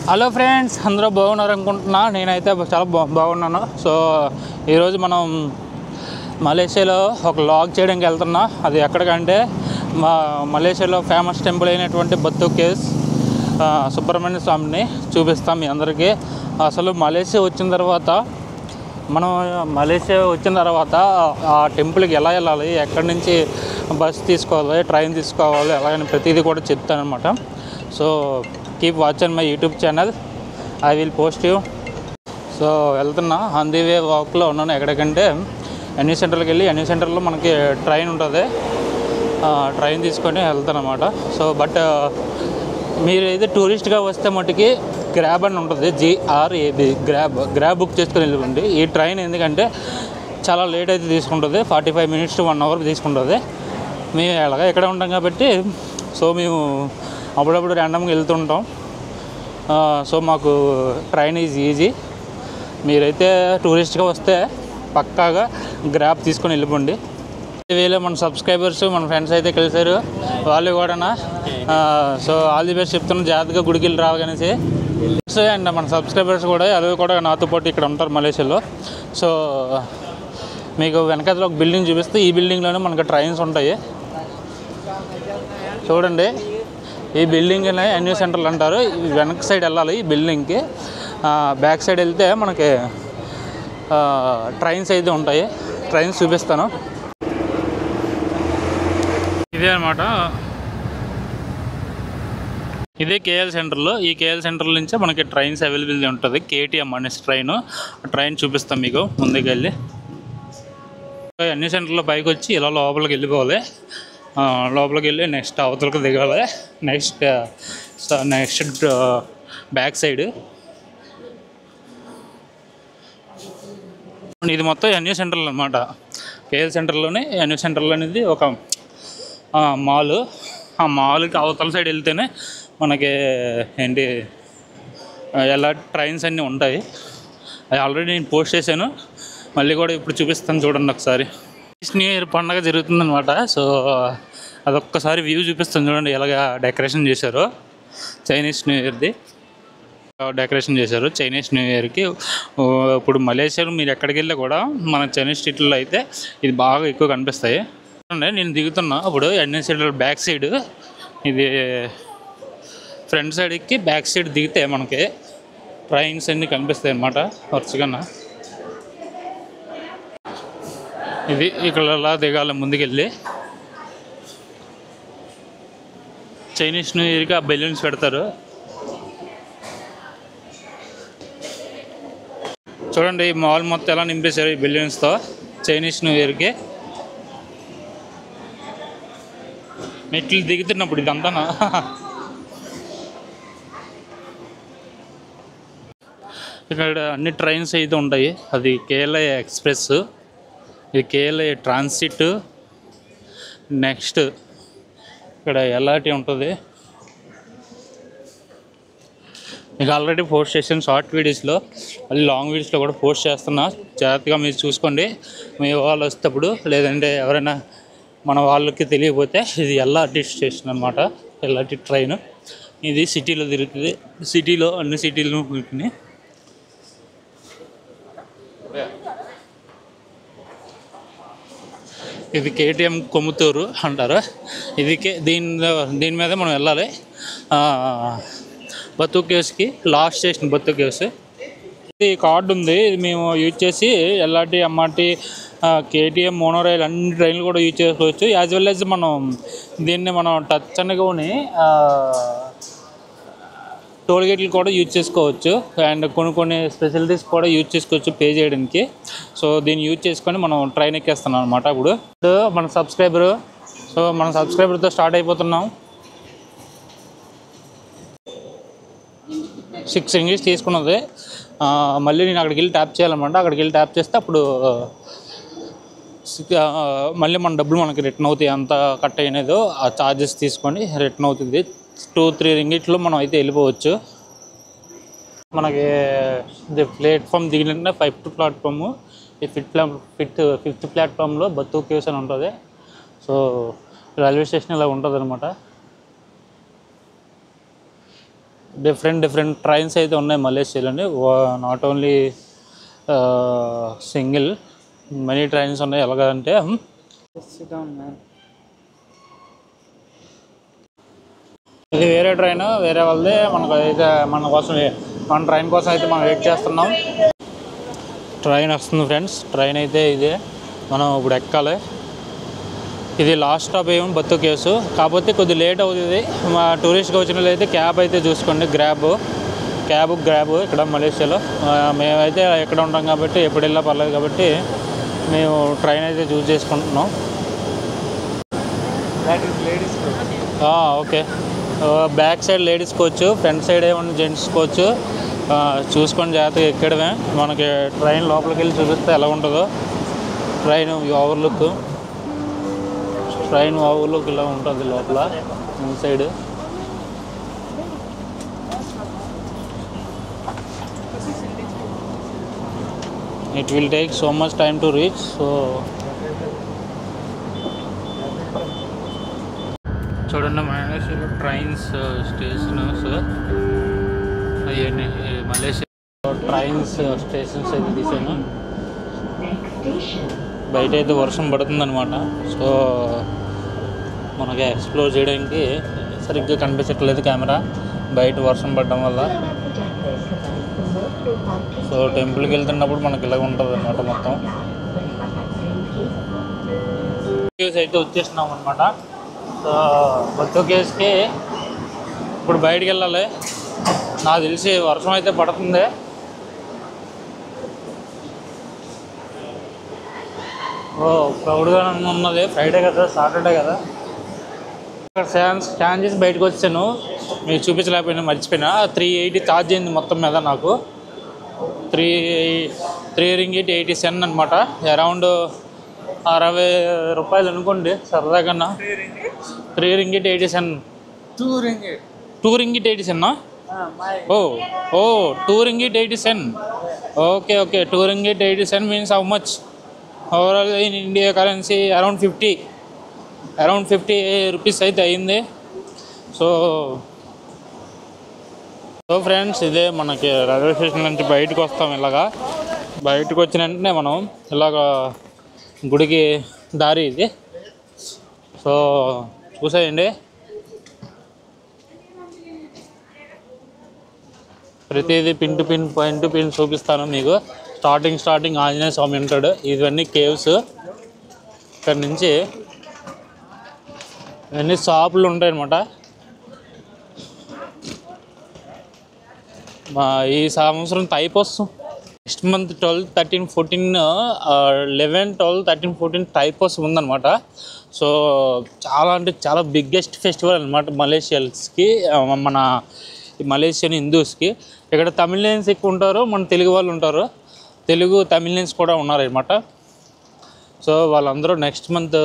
Hello friends, అందరూ బాగున్నారు అనుకుంటున్నా. నేనైతే చాలా బాగున్నాను. సో ఈరోజు మనం మలేషియాలో ఒక లాగ్ చేయడానికి వెళ్తున్నా. అది ఎక్కడికంటే మలేషియాలో ఫేమస్ టెంపుల్ అయినటువంటి బత్తు కేవ్స్ సుబ్రహ్మణ్య స్వామిని చూపిస్తాం మీ అందరికీ. అసలు మలేషియా వచ్చిన తర్వాత ఆ టెంపుల్కి ఎలా వెళ్ళాలి, ఎక్కడి నుంచి బస్ తీసుకోవాలి, ట్రైన్ తీసుకోవాలి, అలాగని ప్రతిదీ కూడా చెప్తాను అనమాట. So keep watching my YouTube channel, I will post you. So వెళ్తున్నా, ఆన్ ది వే వాక్లో ఉన్నాను. ఎక్కడికంటే ఎన్యూ సెంటర్కి వెళ్ళి, ఎన్యూ సెంటర్లో మనకి ట్రైన్ ఉంటుంది, ట్రైన్ తీసుకొని వెళ్తాను అనమాట. సో బట్ మీరు అయితే టూరిస్ట్గా వస్తే మట్టుకి గ్రాబ్ అని ఉంటుంది, GRAB, గ్రాబ్ బుక్ చేసుకొని వెళ్ళిపోండి. ఈ ట్రైన్ ఎందుకంటే చాలా లేట్ అయితే తీసుకుంటుంది, 45 minutes to 1 hour తీసుకుంటుంది. మేము ఎలాగా ఎక్కడ ఉంటాం కాబట్టి సో మేము అప్పుడప్పుడు ర్యాండమ్గా వెళ్తుంటాం. సో మాకు ట్రైన్ ఈజీ. మీరైతే టూరిస్ట్గా వస్తే పక్కాగా గ్రాబ్ తీసుకొని వెళ్ళిపోండి. వేలో మన సబ్స్క్రైబర్స్, మన ఫ్రెండ్స్ అయితే కలిసారు, వాళ్ళు కూడా సో ఆల్ ది బెస్ట్ చెప్తున్నాను. జాగ్రత్తగా గుడికి వెళ్ళి రావాలనేసి. అండ్ మన సబ్స్క్రైబర్స్ కూడా అవి కూడా నాతో పాటు ఇక్కడ ఉంటారు మలేషియాలో. సో మీకు వెనకాల ఒక బిల్డింగ్ చూపిస్తే, ఈ బిల్డింగ్లోనే మనకు ట్రైన్స్ ఉంటాయి. చూడండి, ఈ బిల్డింగ్ ఎన్యూ సెంటర్లు అంటారు. వెనక సైడ్ వెళ్ళాలి ఈ బిల్డింగ్కి. బ్యాక్ సైడ్ వెళ్తే మనకి ట్రైన్స్ అయితే ఉంటాయి. ట్రైన్స్ చూపిస్తాను. ఇదే అనమాట, ఇదే KL సెంటర్లో. ఈ KL సెంటర్ నుంచి మనకి ట్రైన్స్ అవైలబిలిటీ ఉంటుంది. KTM అనేసి ట్రైన్ చూపిస్తాం మీకు ముందుకు వెళ్ళి. ఎన్యూ సెంటర్లో పైకి వచ్చి ఇలా లోపలికి వెళ్ళిపోవాలి. లోపలికి వెళ్ళి నెక్స్ట్ అవతలకి దిగాలి. నెక్స్ట్ బ్యాక్ సైడ్ ఇది మొత్తం ఎన్యూ సెంటర్లు అనమాట. KL సెంటర్లోనే ఎన్యూ సెంటర్లో అనేది ఒక మాల్. ఆ మాల్కి అవతల సైడ్ వెళ్తేనే మనకి ఎలా ట్రైన్స్ అన్నీ ఉంటాయి. అది ఆల్రెడీ నేను పోస్ట్ చేశాను, మళ్ళీ కూడా ఇప్పుడు చూపిస్తాను చూడండి ఒకసారి. న్యూ ఇయర్ పండుగ జరుగుతుందనమాట. సో అదొక్కసారి వ్యూ చూపిస్తాను చూడండి, ఎలాగ డెకరేషన్ చేశారు. చైనీస్ న్యూ ఇయర్ది డెకరేషన్ చేశారు. చైనీస్ న్యూ ఇయర్కి ఇప్పుడు మలేషియాలో మీరు ఎక్కడికి వెళ్ళినా కూడా మన చైనీస్ స్ట్రీట్లో అయితే ఇది బాగా ఎక్కువ కనిపిస్తాయి. నేను దిగుతున్నా ఇప్పుడు ఎన్యూ సెంటర్ బ్యాక్ సైడ్. ఇది ఫ్రంట్ సైడ్కి బ్యాక్ సైడ్ దిగితే మనకి ట్రైన్స్ అన్నీ కనిపిస్తాయి అన్నమాట వరుసగా. ఇది ఇక్కడ అలా దిగాలి ముందుకెళ్ళి. చైనీస్ న్యూ ఇయర్కి ఆ బెలూన్స్ పెడతారు చూడండి. ఈ మాల్ మొత్తం ఎలా నింపేశారు ఈ బెలూన్స్తో చైనీస్ న్యూ ఇయర్కి. మెట్లు దిగుతున్నప్పుడు ఇదంతా ఇక్కడ అన్ని ట్రైన్స్ అయితే ఉంటాయి. అది KLIA ఎక్స్ప్రెస్, ఇది KLIA ట్రాన్సిట్. నెక్స్ట్ ఇక్కడ LRT ఉంటుంది. మీకు ఆల్రెడీ పోస్ట్ చేసాను షార్ట్ వీడియోస్లో, మళ్ళీ లాంగ్ వీడియోస్లో కూడా పోస్ట్ చేస్తున్నా. జాగ్రత్తగా మీరు చూసుకోండి మీ వాళ్ళు వస్తేప్పుడు. లేదంటే ఎవరైనా మన వాళ్ళకి తెలియకపోతే ఇది LRT స్టేషన్ అనమాట, LRT ట్రైన్. ఇది సిటీలో తిరుగుతుంది. సిటీలో అన్ని సిటీలో తిరుగుతుంది. ఇది KTM కొమ్ముతూరు అంటారు. ఇది దీని మీద మనం వెళ్ళాలి బత్తు కేవ్స్కి. Last station Batu caves. ఇది కార్డు ఉంది, ఇది మేము యూజ్ చేసి LRT, MRT, KTM, మోనోరైల్ అన్ని ట్రైన్లు కూడా యూజ్ చేసుకోవచ్చు. యాజ్ వెల్ యాజ్ దీన్ని మనం టచ్ అనుకొని టోల్ గేట్లు కూడా యూజ్ చేసుకోవచ్చు. అండ్ కొన్ని స్పెషాలిటీస్ కూడా యూజ్ చేసుకోవచ్చు పే చేయడానికి. సో దీన్ని యూజ్ చేసుకొని మనం ట్రైన్ ఎక్కేస్తున్నాం అనమాట. ఇప్పుడు మన సబ్స్క్రైబర్తో స్టార్ట్ అయిపోతున్నాం. 6 ringgit తీసుకున్నది. మళ్ళీ నేను అక్కడికి వెళ్ళి ట్యాప్ చేయాలన్నమాట. అక్కడికి వెళ్ళి ట్యాప్ చేస్తే అప్పుడు మళ్ళీ మన డబ్బులు మనకి రిటర్న్ అవుతాయి. అంత కట్ అయినదో ఆ ఛార్జెస్ తీసుకొని రిటర్న్ అవుతుంది. 2-3 ringgitలో మనం అయితే వెళ్ళిపోవచ్చు. మనకి ప్లాట్ఫామ్ దిగిన 5th ప్లాట్ఫాము. ఈ 5th ప్లాట్ఫామ్లో బత్తు కేవ్స్ అని ఉంటుంది. సో రైల్వే స్టేషన్ ఇలా ఉంటుంది అనమాట. డిఫరెంట్ ట్రైన్స్ అయితే ఉన్నాయి మలేషియాలోని. Not only single, many trains ఉన్నాయి. ఎలాగంటే ఇది వేరే ట్రైన్, వేరే వాళ్ళది. మనకు అయితే మన ట్రైన్ కోసం అయితే మనం వెయిట్ చేస్తున్నాం. ట్రైన్ వస్తుంది ఫ్రెండ్స్. ట్రైన్ అయితే ఇదే, మనం ఇప్పుడు ఎక్కాలి. ఇది లాస్ట్ స్టాప్ ఏమో బత్తు కేసు, కాకపోతే కొద్దిగా లేట్ అవుతుంది. మా టూరిస్ట్గా వచ్చిన వాళ్ళు అయితే క్యాబ్ అయితే చూసుకోండి. గ్రాబ్ ఇక్కడ మలేషియాలో. మేమైతే ఎక్కడ ఉంటాం కాబట్టి ఎప్పుడు వెళ్ళా పర్లేదు కాబట్టి మేము ట్రైన్ అయితే చూస్ చేసుకుంటున్నాం. Okay, back side ladies coach, front side ఏమన్నా జెంట్స్ కోచ్. చూసుకొని జాగ్రత్తగా ఎక్కడమే. మనకి ట్రైన్ లోపలికి వెళ్ళి చూపిస్తే ఎలా ఉంటుందో. ట్రైన్ ఓవర్లుక్ ఇలా ఉంటుంది లోపల side. It will take so much time to reach. So చూడండి మలేషియాలో ట్రైన్స్ స్టేషన్స్ అవన్నీ. మలేషియా ట్రైన్స్ స్టేషన్స్ అయితే తీసాను. బయట అయితే వర్షం పడుతుందన్నమాట. సో మనకి ఎక్స్ప్లోర్ చేయడానికి సరిగ్గా కనిపించట్లేదు కెమెరా, బయట వర్షం పడడం వల్ల. సో టెంపుల్కి వెళ్తున్నప్పుడు మనకి ఇలాగ ఉంటుంది అన్నమాట మొత్తం. కేవ్స్ అయితే వచ్చేసినాం అనమాట. సో బత్తు కేవ్స్కి ఇప్పుడు బయటికి వెళ్ళాలి. నాకు తెలిసి వర్షం అయితే పడుతుంది. క్రౌడ్గా ఉన్నది. ఫ్రైడే కదా, సాటర్డే కదా. ఇక్కడ స్కాన్ చేసి బయటకు వచ్చాను. మీకు చూపించలేకపోయినా, మర్చిపోయినా. 380 ఛార్జ్ అయింది మొత్తం మీద నాకు. 3 రింగిట్ 80 సెన్ అనమాట. అరౌండ్ 60 రూపాయలు అనుకోండి సరదాగా. 3 రింగిట్ 80 సెన్. 2 రింగిట్ 80 సెన్నా? 2 ringgit 80 sen. Okay, 2 ringgit 80 sen means how much? Overall in India currency around 50 rupees అయితే అయింది. సో ఫ్రెండ్స్, ఇదే మనకి రైల్వే స్టేషన్ నుంచి బయటకు వస్తాం. ఇలాగా బయటకు వచ్చిన వెంటనే మనం ఇలాగా గుడికి దారి ఇది. సో చూసేయండి, ప్రతిదీ పిన్ టు పిన్ చూపిస్తాను మీకు. స్టార్టింగ్ ఆంజనేయ స్వామి ఉంటాడు. ఇవన్నీ కేవ్స్. ఇక్కడ నుంచి ఇవన్నీ షాపులు ఉంటాయి అన్నమాట. ఈ సంవత్సరం తైపూసం నెక్స్ట్ మంత్ 12, 13, 14, 11, 12, 13, 14 తైపూసం ఉందన్నమాట. సో చాలా అంటే చాలా బిగ్గెస్ట్ ఫెస్టివల్ అనమాట మలేషియన్స్కి, మన మలేషియన్ హిందూస్కి. ఇక్కడ తమిళియన్స్ ఎక్కువ ఉంటారు, మన తెలుగు వాళ్ళు ఉంటారు. తెలుగు తమిళియన్స్ కూడా ఉన్నారన్నమాట. సో వాళ్ళందరూ నెక్స్ట్ మంత్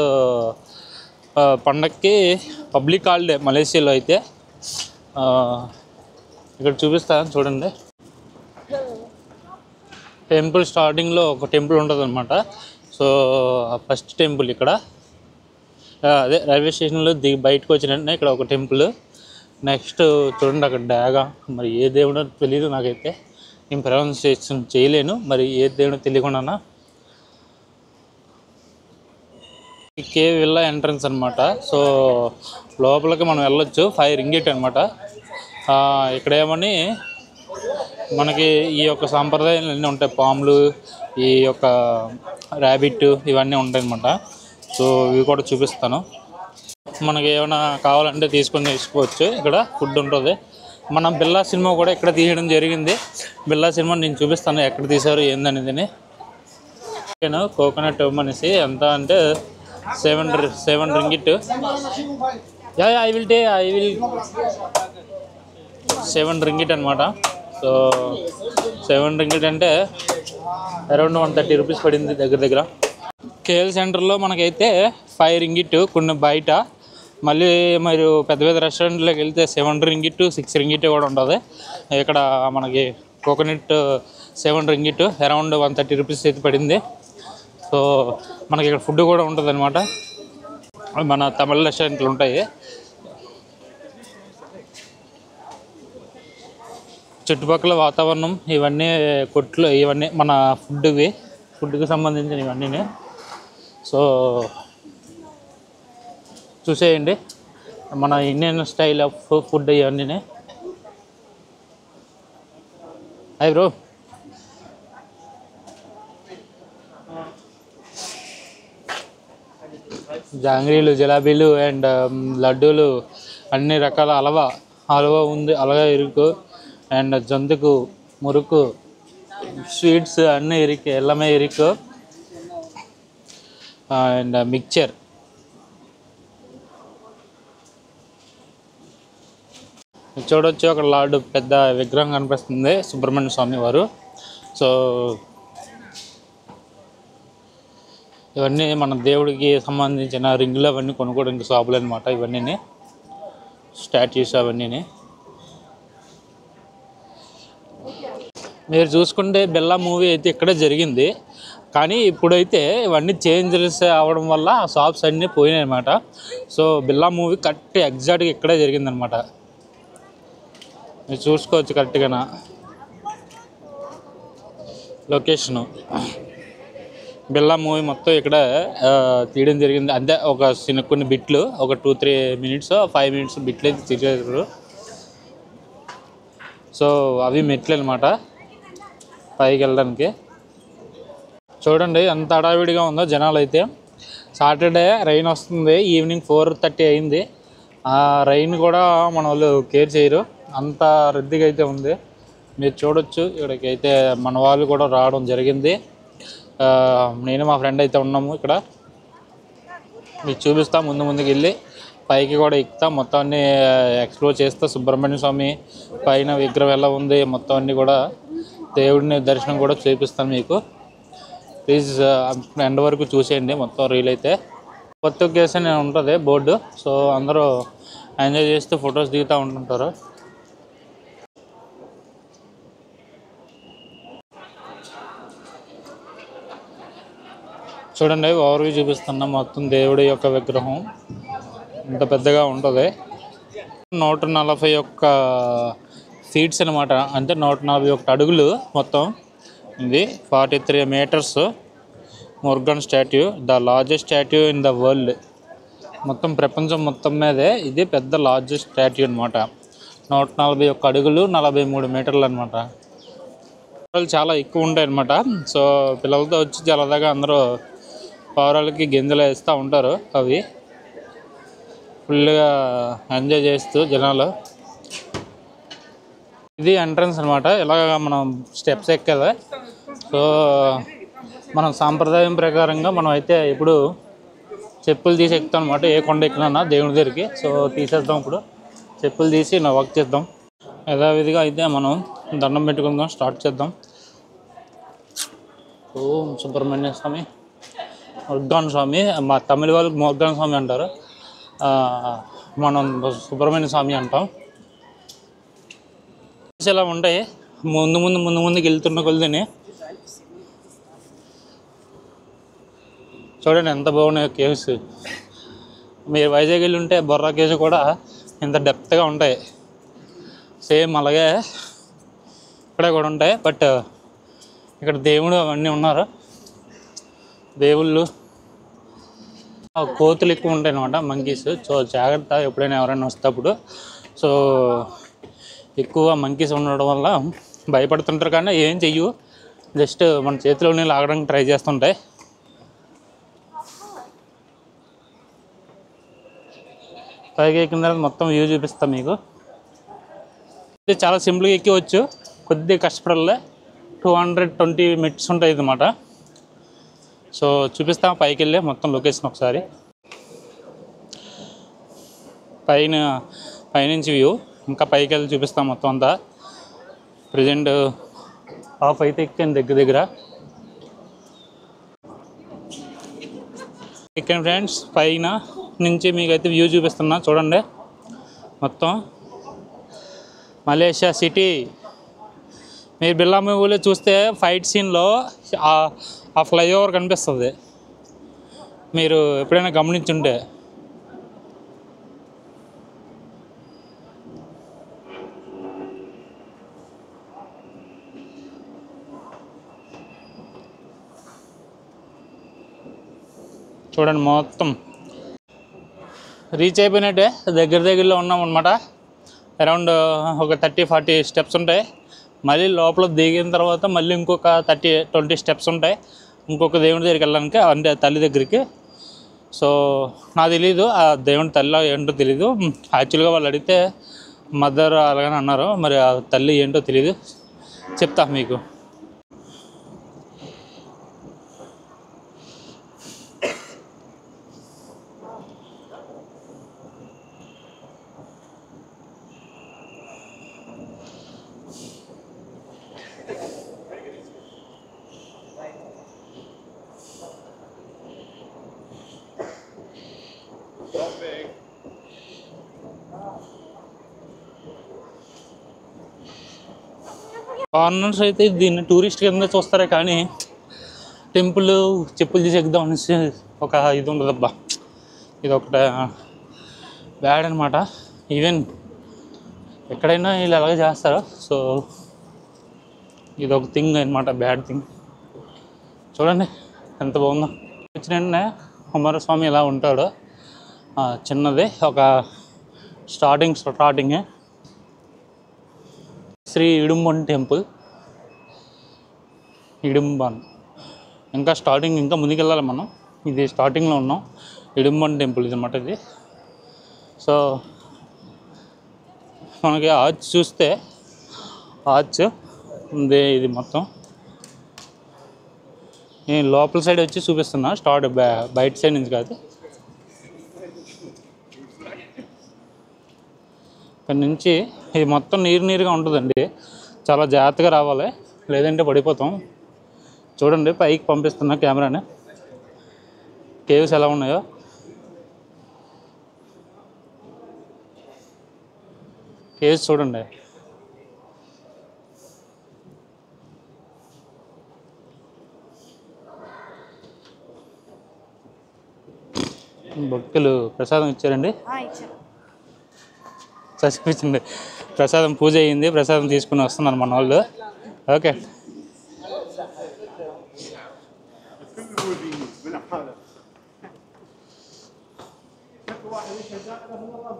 పండగకి పబ్లిక్ హాలిడే మలేషియాలో అయితే. ఇక్కడ చూపిస్తాను చూడండి. టెంపుల్ స్టార్టింగ్లో ఒక టెంపుల్ ఉంటుంది అనమాట. సో ఫస్ట్ టెంపుల్ ఇక్కడ, అదే రైల్వే స్టేషన్లో బయటకు వచ్చినట్టు ఇక్కడ ఒక టెంపుల్. నెక్స్ట్ చూడండి అక్కడ డాగా. మరి ఏ దేవుడో తెలియదు నాకైతే, నేను ప్రొనౌన్సియేషన్ చేయలేను. మరి ఏ దేవుడో తెలియకుండా ఈ కేవ్ విల్లా ఎంట్రన్స్ అనమాట. సో లోపలికి మనం వెళ్ళొచ్చు. 5 రింగిట్ అనమాట. ఇక్కడ ఏమని మనకి ఈ యొక్క సాంప్రదాయాలు అన్నీ ఉంటాయి. పాములు, ఈ యొక్క ర్యాబిట్, ఇవన్నీ ఉంటాయి అన్నమాట. సో ఇవి కూడా చూపిస్తాను. మనకి ఏమైనా కావాలంటే తీసుకొని తీసుకోవచ్చు. ఇక్కడ ఫుడ్ ఉంటుంది. మనం బిల్లా సినిమా కూడా ఇక్కడ తీయడం జరిగింది. బిల్లా సినిమా నేను చూపిస్తాను ఎక్కడ తీశారు ఏందనేది. నేను కోకోనట్ అనేసి ఎంత అంటే 7 రింగిట్. ఐ విల్ 7 రింగిట్ అనమాట. సో 7 రింగిట్ అంటే అరౌండ్ 130 రూపీస్ పడింది దగ్గర. కేఎల్ సెంటర్లో మనకైతే 5 రింగిట్. కొన్ని బయట మళ్ళీ మీరు పెద్ద రెస్టారెంట్లోకి వెళ్తే 7 రింగిట్, 6 రింగిట్ కూడా ఉంటుంది. ఇక్కడ మనకి కోకోనట్ 7 రింగిట్ అరౌండ్ 130 రూపీస్ అయితే పడింది. సో మనకి ఇక్కడ ఫుడ్ కూడా ఉంటుంది అనమాట. మన తమిళ రెస్టారెంట్లు ఉంటాయి. చుట్టుపక్కల వాతావరణం ఇవన్నీ కొట్లు, ఇవన్నీ మన ఫుడ్కి సంబంధించిన ఇవన్నీ. సో చూసేయండి మన ఇండియన్ స్టైల్ ఆఫ్ ఫుడ్ ఇవన్నీ. Hi bro. జాంగ్రీలు, జిలాబీలు అండ్ లడ్డూలు, అన్ని రకాల హల్వా ఉంది, అలాగే ఇరుకు అండ్ జంతుకు, మురుకు, స్వీట్స్ అన్నీ ఇరుకు, ఎల్లమే ఇరుకు అండ్ మిక్చర్. చూడొచ్చు అక్కడ లార్డ్ పెద్ద విగ్రహం కనిపిస్తుంది, సుబ్రహ్మణ్య స్వామి వారు. సో ఇవన్నీ మన దేవుడికి సంబంధించిన రింగులు అవన్నీ కొనుక్కోవడానికి షాపులు అనమాట. ఇవన్నీ స్టాచ్యూస్ అవన్నీ. మీరు చూసుకుంటే బిర్లా మూవీ అయితే ఇక్కడే జరిగింది, కానీ ఇప్పుడైతే ఇవన్నీ చేంజెస్ అవ్వడం వల్ల షాప్స్ అన్నీ పోయినాయి అనమాట. సో బిర్లా మూవీ కరెక్ట్ ఎగ్జాక్ట్గా ఇక్కడే జరిగిందనమాట. మీరు చూసుకోవచ్చు కరెక్ట్గా లొకేషను. బిర్లా మూవీ మొత్తం ఇక్కడ తీయడం జరిగింది. అంతే ఒక కొన్ని బిట్లు, ఒక 2-3 మినిట్స్ 5 మినిట్స్ బిట్లు అయితే తీసారు. సో అవి మెట్లు అనమాట పైకి వెళ్ళడానికి. చూడండి ఎంత హడావిడిగా ఉందో జనాలు అయితే. సాటర్డే రైన్ వస్తుంది, ఈవినింగ్ 4:30 అయింది. ఆ రైన్ కూడా మన వాళ్ళు కేర్ చేయరు, అంత రద్దీగా అయితే ఉంది. మీరు చూడొచ్చు ఇక్కడికి అయితే మన వాళ్ళు కూడా రావడం జరిగింది. నేను మా ఫ్రెండ్ అయితే ఉన్నాము ఇక్కడ. మీకు చూపిస్తా, ముందుకు వెళ్ళి పైకి కూడా ఎక్కుతా, మొత్తం అన్నీ ఎక్స్ప్లోర్ చేస్తా. సుబ్రహ్మణ్య స్వామి పైన విగ్రహం ఎలా ఉంది, మొత్తం అన్నీ కూడా దేవుడిని దర్శనం కూడా చూపిస్తాను మీకు. ప్లీజ్ ఎండ్ వరకు చూసేయండి మొత్తం రీల్ అయితే. కొత్త ఒకేషన్ ఉంటుంది బోర్డు, సో అందరూ ఎంజాయ్ చేస్తూ ఫొటోస్ దిగుతూ ఉంటుంటారు. చూడండి ఓవర్వ్యూ చూపిస్తున్నా. మొత్తం దేవుడి యొక్క విగ్రహం ఇంత పెద్దగా ఉంటుంది. 141 ఫీట్స్ అనమాట, అంటే 141 అడుగులు మొత్తం. ఇది 43 meters. Murugan statue, the largest statue in the world. మొత్తం ప్రపంచం మొత్తం మీదే ఇది పెద్ద లార్జెస్ట్ స్టాట్యూ అనమాట. 141 అడుగులు 43 మీటర్లు అనమాట. చాలా ఎక్కువ ఉంటాయి అనమాట. సో పిల్లలతో వచ్చి జలదాగా అందరూ పావురాలకి గింజలు వేస్తూ ఉంటారు. అవి ఫుల్గా ఎంజాయ్ చేస్తూ జనాలు. ఇది ఎంట్రన్స్ అనమాట. ఇలాగ మనం స్టెప్స్ ఎక్కాలి. సో మనం సాంప్రదాయం ప్రకారంగా మనం అయితే ఇప్పుడు చెప్పులు తీసి ఎక్కుతాం అనమాట. ఏ కొండ ఎక్కినా దేవుని దగ్గరికి. సో తీసేద్దాం, ఇప్పుడు చెప్పులు తీసి వాక్ చేద్దాం. యథావిధిగా అయితే మనం దండం పెట్టుకుందాం, స్టార్ట్ చేద్దాం. ఓం సుబ్రహ్మణ్య స్వామి, మురుగన్ స్వామి. మా తమిళ వాళ్ళు మురుగన్ స్వామి అంటారు, మనం సుబ్రహ్మణ్య స్వామి అంటాం. ఇలా ఉంటాయి. ముందుకు వెళ్తున్న కొద్దిని చూడండి ఎంత బాగున్నాయో కేవ్స్. మీరు వైజాగ్ వెళ్ళి ఉంటే బొర్రా కేవ్స్ కూడా ఇంత డెప్త్గా ఉంటాయి. సేమ్ అలాగే ఇక్కడ కూడా ఉంటాయి. బట్ ఇక్కడ దేవుడు అవన్నీ ఉన్నారు, దేవుళ్ళు. కోతులు ఎక్కువ ఉంటాయి అన్నమాట, మంకీస్. సో జాగ్రత్త ఎప్పుడైనా ఎవరైనా వస్తేప్పుడు. సో ఎక్కువ మంకీస్ ఉండడం వల్ల భయపడుతుంటారు, కానీ ఏం చెయ్యు, జస్ట్ మన చేతిలోనే లాగడానికి ట్రై చేస్తుంటాయి. పైకి ఎక్కిన తర్వాత మొత్తం వ్యూ చూపిస్తాం మీకు. ఇది చాలా సింపుల్గా ఎక్కివచ్చు, కొద్దిగా కష్టపడాలి. 220 మెట్స్ ఉంటాయి అన్నమాట. సో చూపిస్తాం పైకి వెళ్ళి మొత్తం లొకేషన్ ఒకసారి. పైనుంచి వ్యూ, ఇంకా పైకి వెళ్ళి చూపిస్తాం మొత్తం అంతా. ప్రజెంట్ హాఫ్ అయితే ఎక్కాను దగ్గర. ఎక్కాను ఫ్రెండ్స్. పైన నుంచి మీకు అయితే వ్యూ చూపిస్తున్నా చూడండి. మొత్తం మలేషియా సిటీ. మీరు బిర్లా మూవీలో చూస్తే ఫైట్ సీన్లో ఆ ఫ్లైఓవర్ కనిపిస్తుంది, మీరు ఎప్పుడైనా గమనించుంటే. చూడండి మొత్తం రీచ్ అయిపోయినట్టే, దగ్గరలో ఉన్నాం అనమాట. అరౌండ్ ఒక 30-40 స్టెప్స్ ఉంటాయి. మళ్ళీ లోపల దిగిన తర్వాత మళ్ళీ ఇంకొక 30-20 స్టెప్స్ ఉంటాయి ఇంకొక దేవుడి దగ్గరికి వెళ్ళడానికి, అంటే తల్లి దగ్గరికి. సో నాకు తెలీదు ఆ దేవుడి తల్లి ఏంటో తెలీదు. యాక్చువల్గా వాళ్ళు అడిగితే మదర్ అలాగని అన్నారు, మరి ఆ తల్లి ఏంటో తెలీదు, చెప్తా మీకు. ఫారినర్స్ అయితే దీన్ని టూరిస్ట్ కింద చూస్తారే కానీ టెంపుల్ చెప్పులు తీసి ఎక్కుదాం అనేసి ఒక ఇది ఉండదబ్బా. ఇది ఒకట బ్యాడ్ అనమాట. ఈవెన్ ఎక్కడైనా వీళ్ళు అలాగే చేస్తారు. సో ఇది ఒక థింగ్ అనమాట, బ్యాడ్ థింగ్. చూడండి ఎంత బాగుందో. వచ్చిన కుమారస్వామి ఇలా ఉంటాడు, చిన్నది ఒక స్టార్టింగే శ్రీ ఇడుంబన్ టెంపుల్. ఇడుంబన్ ఇంకా స్టార్టింగ్, ఇంకా ముందుకెళ్ళాలి మనం. ఇది స్టార్టింగ్లో ఉన్నాం. ఇడుంబన్ టెంపుల్ ఇది అన్నమాట ఇది. సో మనకి ఆర్చ్ చూస్తే ఆర్చ్ ఉంది ఇది మొత్తం. నేను లోపల సైడ్ వచ్చి చూపిస్తున్నా, బయట సైడ్ నుంచి కాదు. ఇక్కడ నుంచి ఇది మొత్తం నీరుగా ఉంటుందండి, చాలా జాగ్రత్తగా రావాలి లేదంటే పడిపోతాం. చూడండి పైకి పంపిస్తున్నా కెమెరాని, కేవ్స్ ఎలా ఉన్నాయో. కేవ్స్ చూడండి. భక్తులు ప్రసాదం ఇచ్చారండి, చచ్చిపించండి. ప్రసాదం పూజ అయ్యింది, ప్రసాదం తీసుకుని వస్తున్నారు మన వాళ్ళు. ఓకే,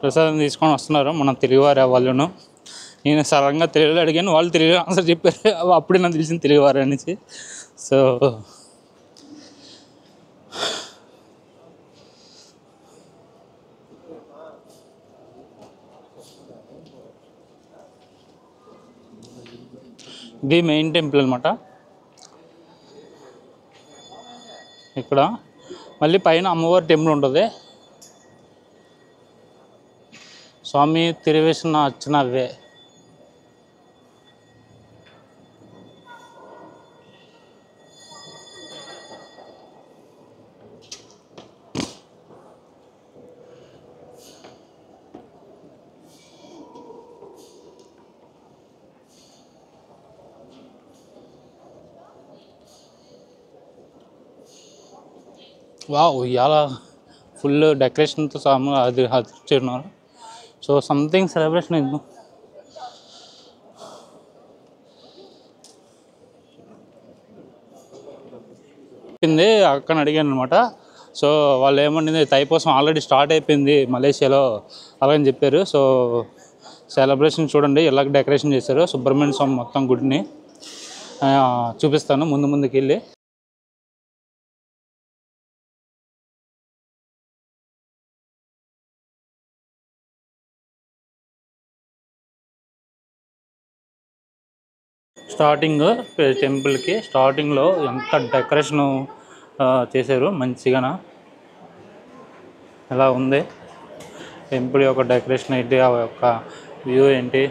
ప్రసాదం తీసుకొని వస్తున్నారు మన తెలుగువారు వాళ్ళను. నేను సడన్గా తెలుగులో అడిగాను, వాళ్ళు తెలుగు ఆన్సర్ చెప్పారు. అప్పుడే నాకు తెలిసింది తెలుగువారు అనేసి. సో ఇది మెయిన్ టెంపుల్ అనమాట. ఇక్కడ మళ్ళీ పైన అమ్మవారి టెంపుల్ ఉంటుంది. స్వామి తిరువేసిన అర్చనవే. వావ్, ఇవాళ ఫుల్ డెకరేషన్తో అది ఉన్నారు. సో సంథింగ్ సెలబ్రేషన్ అయింది. అక్కడ అడిగాను అనమాట. సో వాళ్ళు ఏమండింది, తైపూసం ఆల్రెడీ స్టార్ట్ అయిపోయింది మలేషియాలో అలాగని చెప్పారు. సో సెలబ్రేషన్ చూడండి ఎలా డెకరేషన్ చేశారు. సుబ్రహ్మణ్య స్వామి మొత్తం గుడిని చూపిస్తాను ముందుకు వెళ్ళి. స్టార్టింగ్ టెంపుల్కి స్టార్టింగ్లో ఎంత డెకరేషను చేశారు మంచిగా. ఎలా ఉంది టెంపుల్ యొక్క డెకరేషన్ ఏంటి, ఆ యొక్క వ్యూ ఏంటి.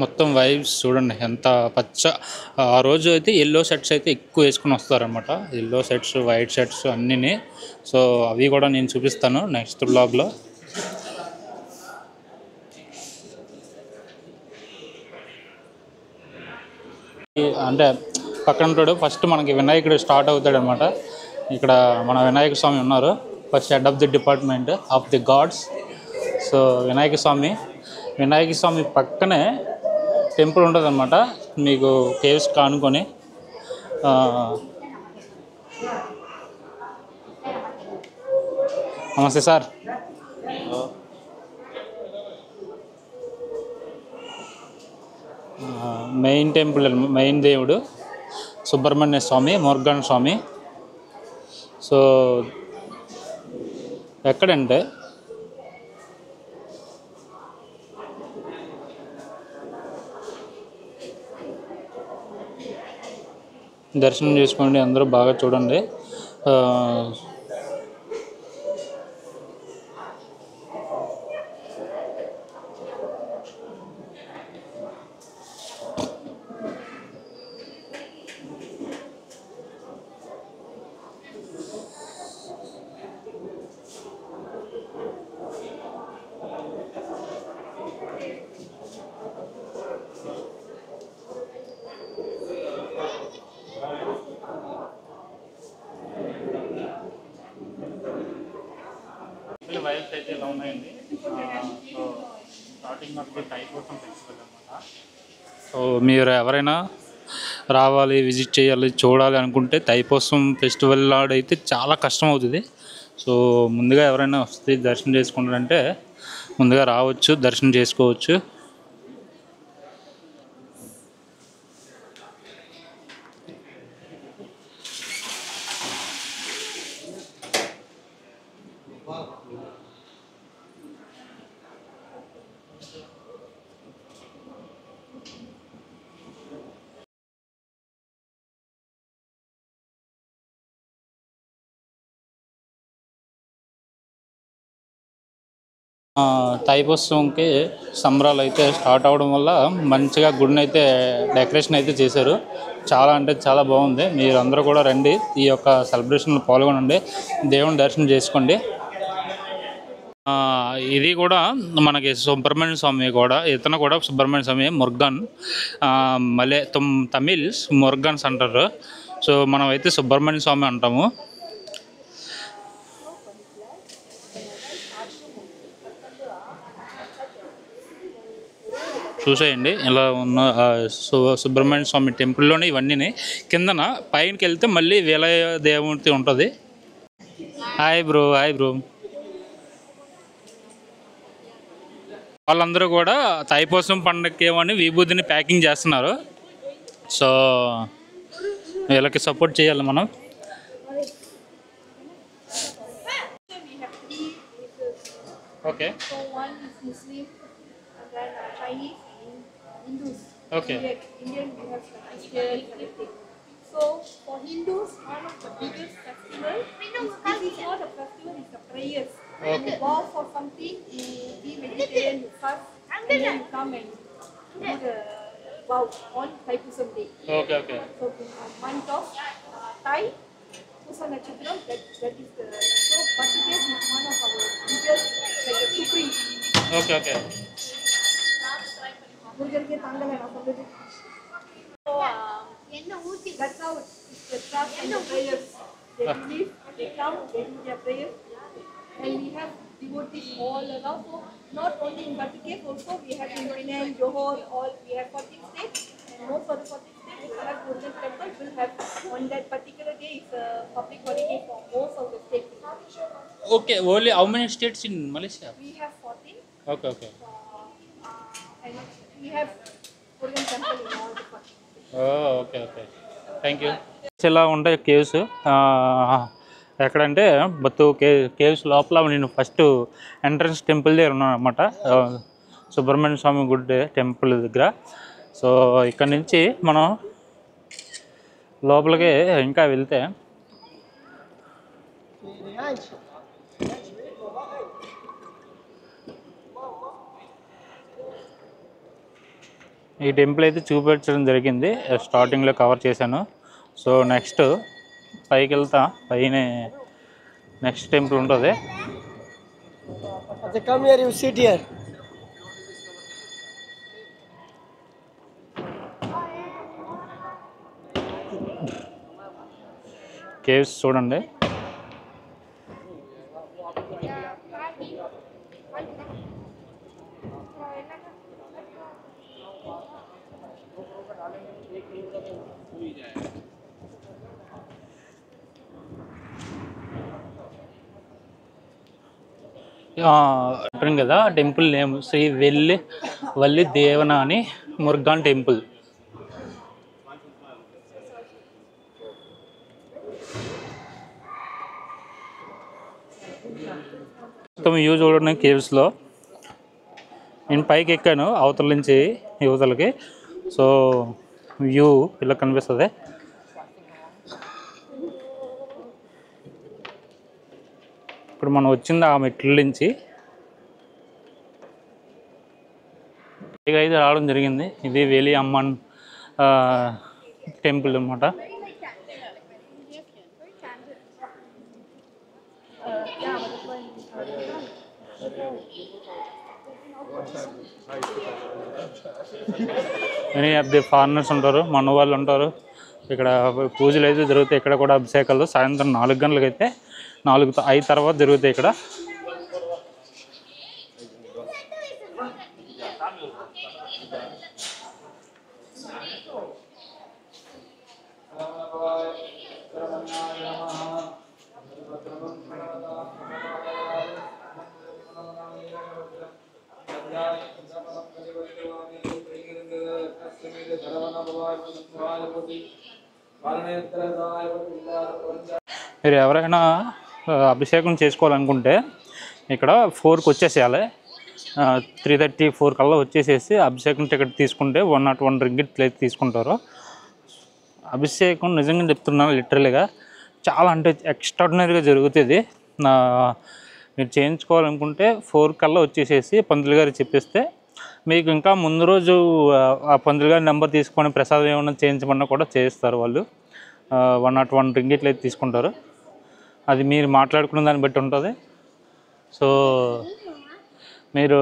మొత్తం వైబ్స్ చూడండి ఎంత పచ్చ. ఆ రోజు అయితే ఎల్లో సెట్స్ అయితే ఎక్కువ వేసుకుని వస్తారనమాట, ఎల్లో సెట్స్ వైట్ సెట్స్ అన్నీ. సో అవి కూడా నేను చూపిస్తాను నెక్స్ట్ బ్లాగ్లో. అంటే పక్కన ఫస్ట్ మనకి వినాయకుడు స్టార్ట్ అవుతాడనమాట. ఇక్కడ మన వినాయక స్వామి ఉన్నారు, first head of the department of the gods. So Vinayaka Swamy పక్కనే టెంపుల్ ఉంటుంది అనమాట, మీకు కేవ్స్ కానుకొని. నమస్తే సార్. మెయిన్ టెంపుల్, మెయిన్ దేవుడు సుబ్రహ్మణ్య స్వామి, మురుగన్ స్వామి. సో ఎక్కడంటే దర్శనం చేసుకోండి, అందరూ బాగా చూడండి. వైబ్స్ అయితే ఎలా ఉన్నాయండి. So starting of the Thaipusam festival అనమాట. సో మీరు ఎవరైనా రావాలి, విజిట్ చేయాలి, చూడాలి అనుకుంటే థైపూసం ఫెస్టివల్ నాడైతే చాలా కష్టం అవుతుంది. సో ముందుగా ఎవరైనా వస్తే దర్శనం చేసుకుంటారంటే ముందుగా రావచ్చు, దర్శనం చేసుకోవచ్చు. థైపూసంకి సంబరాలు అయితే స్టార్ట్ అవ్వడం వల్ల మంచిగా గుడిని అయితే డెకరేషన్ అయితే చేశారు. చాలా అంటే చాలా బాగుంది. మీరు అందరూ కూడా రండి, ఈ యొక్క సెలబ్రేషన్లో పాల్గొనండి, దేవుని దర్శనం చేసుకోండి. ఇది కూడా మనకి సుబ్రహ్మణ్య స్వామి కూడా, ఇతను కూడా సుబ్రహ్మణ్య స్వామి మురుగన్. తమిళ్స్ మురుగన్స్ అంటారు. సో మనం అయితే సుబ్రహ్మణ్య స్వామి అంటాము. చూసేయండి ఇలా ఉన్న సుబ్రహ్మణ్య స్వామి టెంపుల్లోనే ఇవన్నీ. కిందన పైనకి వెళ్తే మళ్ళీ విలయ దేవుడి ఉంటుంది. Hi bro. వాళ్ళందరూ కూడా థైపూసం పండుగకి ఏమని విభూతిని ప్యాకింగ్ చేస్తున్నారు. సో వీళ్ళకి సపోర్ట్ చేయాలి మనం. Okay. Okay. Indian we have Christian. So for Hindus, one of the biggest festival. This is not a festival; it's a prayers. Okay. You vow for something, you be vegetarian, you fast, and then you come and do the vow on Thaipusam day. Okay. So in the month of Thai, Pusa Natchatram, that is the Bhattachyes is one of our biggest, like the supreme. Okay. So, that's how the trust and the prayers. They believe, they come, they do their prayers, and we have devotees all around. So, not only in Bhattachyes, also we have in Penang, Johor, all we have 14 states, and most of the 14 states, the Karak Golden Temple will have on that particular day is a public holiday for most of the states. Okay, only how many states in Malaysia? We have 14. Okay. And we have Golden Temple in all the 14. Okay. Thank you. ఇలా ఉంటాయి caves. ఎక్కడంటే Batu caves లోపల నేను first entrance temple దగ్గర ఉన్నాను అనమాట, సుబ్రహ్మణ్య స్వామి గుడి temple దగ్గర. సో ఇక్కడ నుంచి మనం లోపలికి ఇంకా వెళ్తే ఈ టెంపుల్ అయితే చూపించడం జరిగింది, స్టార్టింగ్లో కవర్ చేశాను. సో నెక్స్ట్ పైకి వెళ్తా, పైన నెక్స్ట్ టెంపుల్ ఉంటుంది. కేవ్స్ చూడండి. చెప్పాను కదా, temple name Sri Valli Devanani Murugan temple. మొత్తం వ్యూ చూడండి కేవ్స్లో. నేను పైకి ఎక్కాను అవతల నుంచి యువతలకి. సో వ్యూ ఇలా కనిపిస్తుంది. ఇప్పుడు మనం వచ్చింది ఆ మెట్ల నుంచి పైకి అయితే రావడం జరిగింది. ఇది వేలి అమ్మన్ టెంపుల్ అన్నమాట. ఎనీ ఆఫ్ ది ఫారినర్స్ ఉంటారు, మన వాళ్ళు ఉంటారు. ఇక్కడ పూజలు అయితే జరుగుతాయి. ఇక్కడ కూడా అభిషేకాలు సాయంత్రం 4 గంటలకు అయితే 4-5 తర్వాత జరుగుతాయి ఇక్కడ. మీరు ఎవరైనా అభిషేకం చేసుకోవాలనుకుంటే ఇక్కడ 4కి వచ్చేసేయాలి. 3:30-4 కల్లా వచ్చేసేసి అభిషేకం టికెట్ తీసుకుంటే 101 రింగిట్ అయితే తీసుకుంటారు. అభిషేకం నిజంగా చెప్తున్నాను, లిటరల్గా చాలా అంటే ఎక్స్ట్రాడినరీగా జరుగుతుంది. మీరు చేయించుకోవాలనుకుంటే 4 కల్లా వచ్చేసేసి పంతులు గారు చెప్పేస్తే మీకు ఇంకా ముందు రోజు ఆ పంతులు గారి నెంబర్ తీసుకొని ప్రసాదం ఏమైనా చేయించమన్నా కూడా చేయిస్తారు వాళ్ళు. 101 రింగిట్లు అయితే తీసుకుంటారు. అది మీరు మాట్లాడుకున్న దాన్ని బట్టి ఉంటుంది. సో మీరు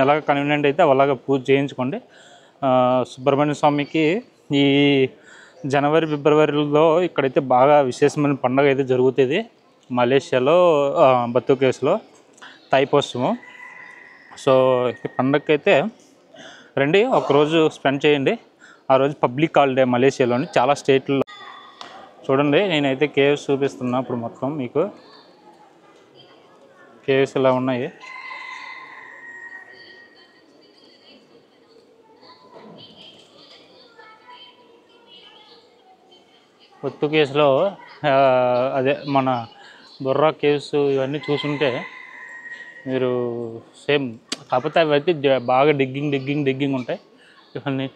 ఎలాగ కన్వీనియంట్ అయితే అలాగ పూజ చేయించుకోండి. సుబ్రహ్మణ్య స్వామికి ఈ జనవరి ఫిబ్రవరిలో ఇక్కడైతే బాగా విశేషమైన పండుగ అయితే జరుగుతుంది. మలేషియాలో బతుకేస్లో తైపోత్సవం. సో ఈ పండగకి అయితే రండి, ఒకరోజు స్పెండ్ చేయండి. ఆ రోజు పబ్లిక్ హాలిడే మలేషియాలోని చాలా స్టేట్లలో. చూడండి, నేనైతే కేవ్స్ చూపిస్తున్నా ఇప్పుడు మొత్తం మీకు. కేవ్స్ ఇలా ఉన్నాయి. బతుకేస్లో అదే మన బొర్రా కేవ్స్ ఇవన్నీ చూసుంటే మీరు సేమ్, కాకపోతే అవి అయితే బాగా డిగ్గింగ్ ఉంటాయి ఇవన్నీ.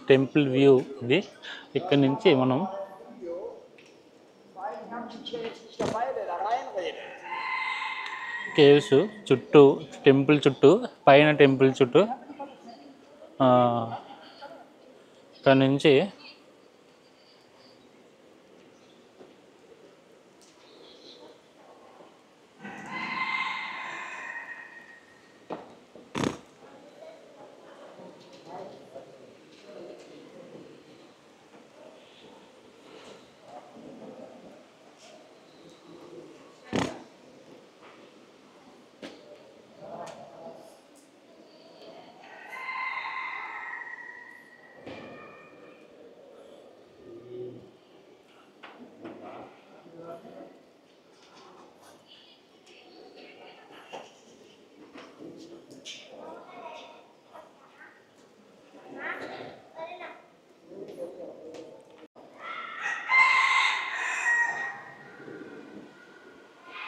టెంపుల్ వ్యూ ఇది. ఇక్కడ నుంచి మనం కేవ్స్ చుట్టూ, టెంపుల్ చుట్టూ, పైన టెంపుల్ చుట్టూ, ఇక్కడ నుంచి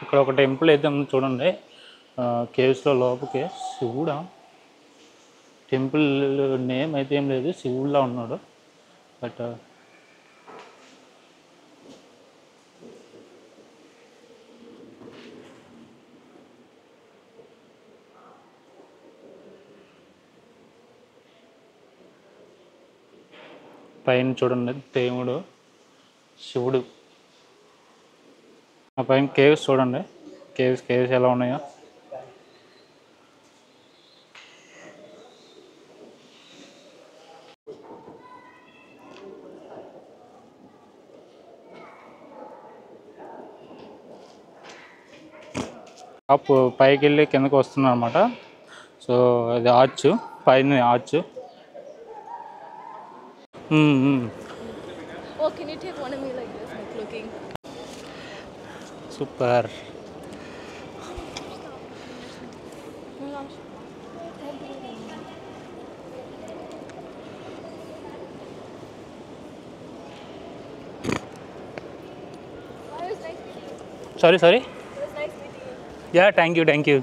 ఇక్కడ ఒక టెంపుల్ అయితే ఉంది చూడండి. కేవ్స్లో లోపలికి శివుడా, టెంపుల్ నేమ్ అయితే ఏం లేదు, శివుడులా ఉన్నాడు. బట్ పైన చూడండి దేవుడు శివుడు. ఆ పైన కేవ్స్ చూడండి, కేవ్స్ ఎలా ఉన్నాయో. పైకి వెళ్ళి కిందకి వస్తున్నాం అనమాట. సో అది ఆర్చ్, పైన arch. Super. Sorry. Yeah, thank you.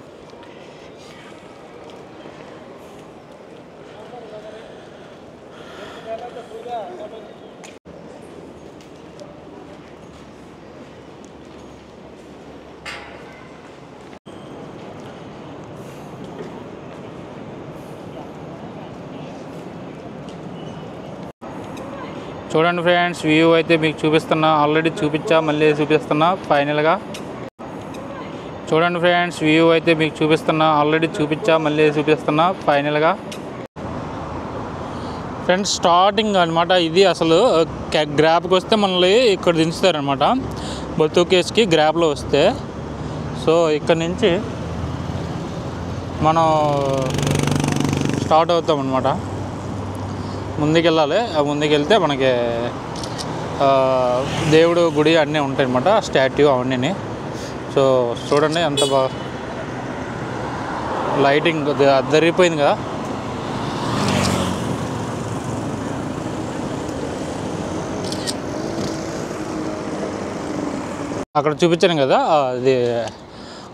చూడండి ఫ్రెండ్స్, వ్యూ అయితే మీకు చూపిస్తున్నా. ఆల్రెడీ చూపించా, మళ్ళీ చూపిస్తున్నా ఫైనల్గా. చూడండి ఫ్రెండ్స్, వ్యూ అయితే మీకు చూపిస్తున్నా. ఆల్రెడీ చూపించా, మళ్ళీ చూపిస్తున్నా ఫైనల్గా. ఫ్రెండ్స్, స్టార్టింగ్ అనమాట ఇది. అసలు గ్రాబ్కి వస్తే మనల్ని ఇక్కడ దించుతారనమాట, బతుకేస్కి గ్రాబ్లో వస్తే. సో ఇక్కడ నుంచి మనం స్టార్ట్ అవుతామన్నమాట. ముందుకెళ్ళాలి. ముందుకెళ్తే మనకి దేవుడు గుడి అన్నీ ఉంటాయి అన్నమాట, స్టాట్యూ అవన్నీ. సో చూడండి ఎంత బాగా లైటింగ్ అద్దరిపోయింది కదా. అక్కడ చూపించాను కదా అది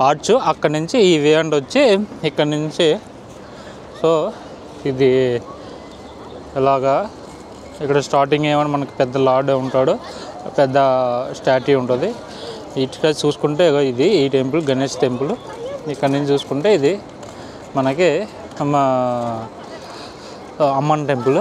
ఆర్చ్. అక్కడి నుంచి ఈ వే అండ్ వచ్చి ఇక్కడ నుంచి. సో ఇది ఇలాగా ఇక్కడ స్టార్టింగ్ ఏమైనా మనకి పెద్ద లార్డ్ ఉంటాడు, పెద్ద స్టాట్యూ ఉంటుంది. ఇటుక చూసుకుంటే ఇది ఈ టెంపుల్ గణేష్ టెంపుల్. ఇక్కడ నుంచి చూసుకుంటే ఇది మనకి అమ్మన్ టెంపుల్.